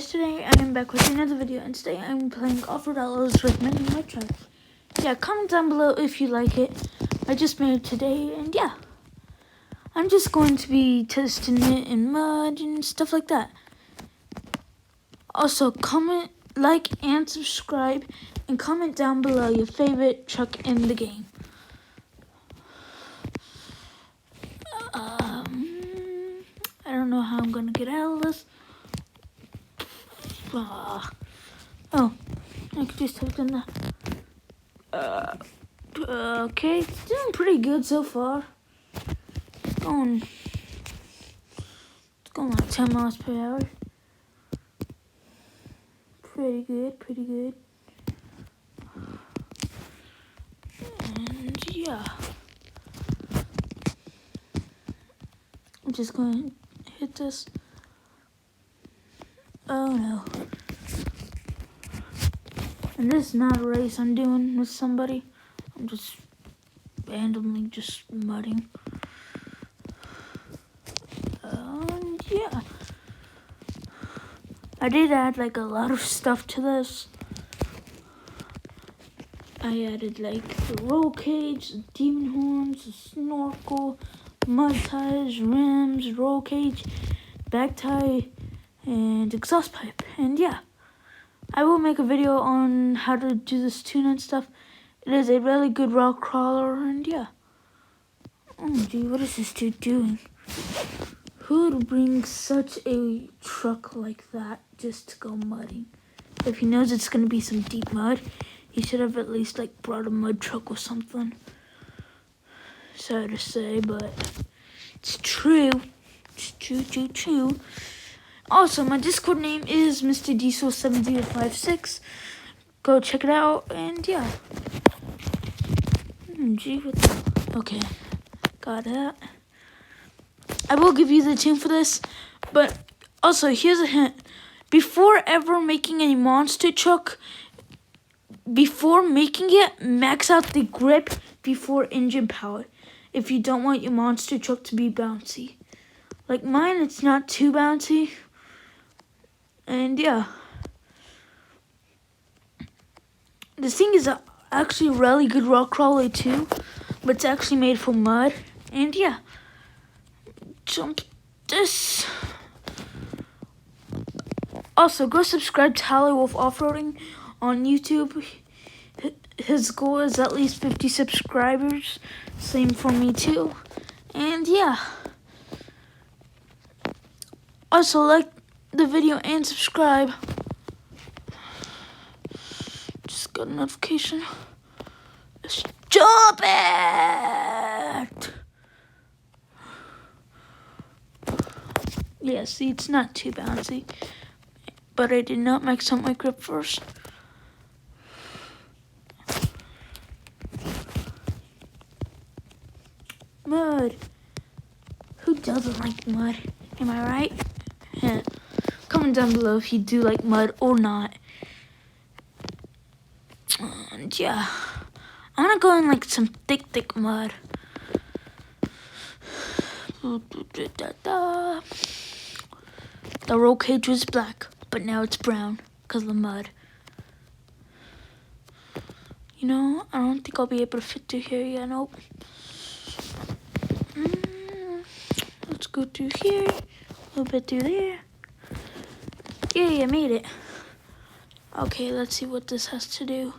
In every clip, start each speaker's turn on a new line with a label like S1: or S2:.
S1: guys, today I am back with another video, and today I'm playing Off-Road Outlaws with many of my trucks. Yeah, comment down below if you like it. I just made it today, and yeah. I'm just going to be testing it in mud and stuff like that. Also, comment, like, and subscribe, and comment down below your favorite truck in the game. I don't know how I'm going to get out of this. Oh, I could just have done that. Okay, it's doing pretty good so far. It's going like 10 miles per hour. Pretty good. And yeah, I'm just going to hit this. Oh no. And this is not a race I'm doing with somebody. I'm just randomly just mudding. And yeah. I did add like a lot of stuff to this. I added like the roll cage, the demon horns, the snorkel, mud tires, rims, roll cage, back tie, and exhaust pipe. And yeah. I will make a video on how to do this tune and stuff. It is a really good rock crawler, and yeah. Oh gee, what is this dude doing? Who would bring such a truck like that just to go mudding? If he knows it's going to be some deep mud, he should have at least like brought a mud truck or something. Sad to say, but it's true. It's true. Also, my Discord name is Mr. Diesel7056. Go check it out, and yeah. Gee, okay, got that. I will give you the tune for this, but also, here's a hint. Before ever making a monster truck, before making it, max out the grip before engine power. If you don't want your monster truck to be bouncy. Like mine, it's not too bouncy. And yeah, this thing is actually a really good rock crawler too, but it's actually made for mud. And yeah, jump this. Also, go subscribe to Halley Wolf Off-Roading on YouTube. His goal is at least 50 subscribers. Same for me too. And yeah, also like the video and subscribe. Just got a notification. Let's jump it! Yeah, see, it's not too bouncy, but I did not max out my grip first. Mud. Who doesn't like mud? Am I right? Yeah. Comment down below if you do like mud or not. And yeah, I want to go in like some thick mud. The roll cage was black, but now it's brown because of the mud. You know, I don't think I'll be able to fit through here yet. Nope. Let's go through here, a little bit through there. Yay, I made it. Okay, let's see what this has to do.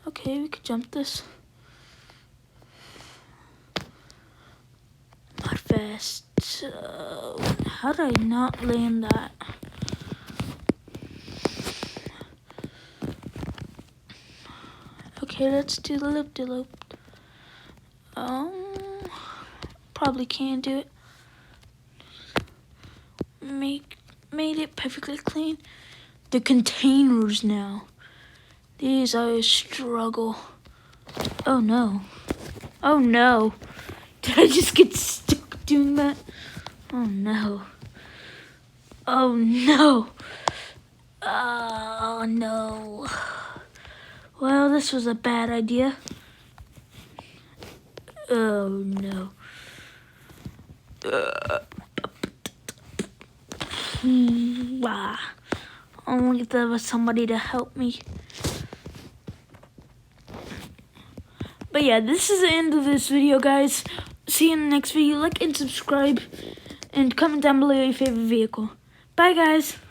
S1: Okay, we could jump this. Not fast. How did I not land that? Okay, let's do the loop-de-loop. Probably can't do it. Made it perfectly clean. The containers now. These are a struggle. Oh no. Oh no. Did I just get stuck doing that? Oh no. Oh no. Oh no. Well, this was a bad idea. Oh no. Only if there was somebody to help me. But yeah, this is the end of this video, guys. See you in the next video. Like and subscribe. And comment down below your favorite vehicle. Bye, guys.